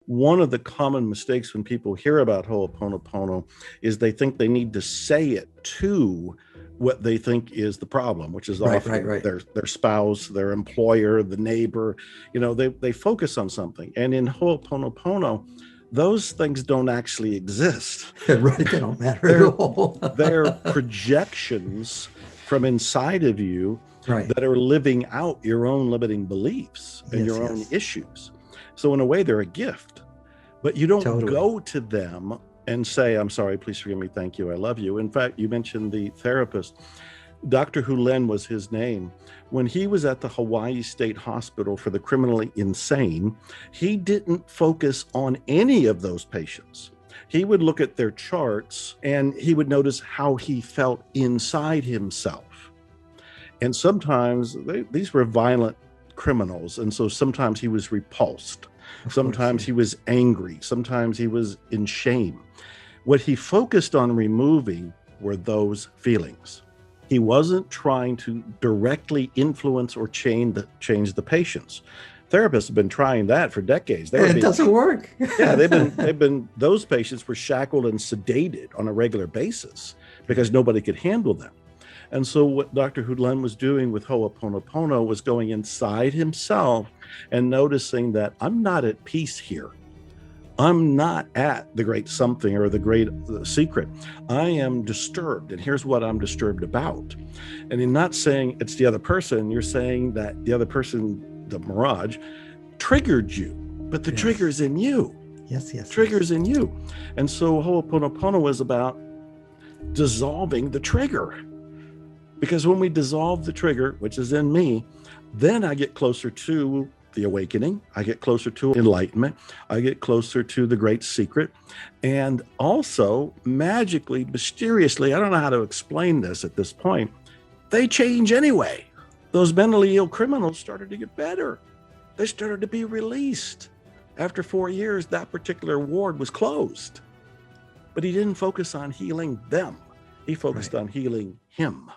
one of the common mistakes when people hear about Ho'oponopono is they think they need to say it to what they think is the problem, which is often their spouse, their employer, the neighbor. They focus on something. And in Ho'oponopono, those things don't actually exist. Right, they don't matter at all. They're projections from inside of you that are living out your own limiting beliefs and your own issues. So in a way, they're a gift, but you don't go to them and say, I'm sorry, please forgive me, thank you, I love you. In fact, you mentioned the therapist. Dr. Hulen was his name. When he was at the Hawaii State Hospital for the criminally insane, he didn't focus on any of those patients. He would look at their charts and he would notice how he felt inside himself. And sometimes these were violent criminals. And so sometimes he was repulsed. Sometimes he was angry. Sometimes he was in shame. What he focused on removing were those feelings. He wasn't trying to directly influence or change the patients. Therapists have been trying that for decades. It doesn't work. Yeah, those patients were shackled and sedated on a regular basis because nobody could handle them. And so what Dr. Hulen was doing with Ho'oponopono was going inside himself and noticing that I'm not at peace here. I'm not at the great something or the great secret. I am disturbed, and here's what I'm disturbed about. And in not saying it's the other person, you're saying that the other person, the mirage, triggered you, but the trigger's in you. Yes. Trigger's in you. And so Ho'oponopono is about dissolving the trigger. Because when we dissolve the trigger, which is in me, then I get closer to the awakening. I get closer to enlightenment. I get closer to the great secret. And also, magically, mysteriously, I don't know how to explain this at this point, they change anyway. Those mentally ill criminals started to get better. They started to be released. After 4 years, that particular ward was closed. But he didn't focus on healing them. He focused on healing him.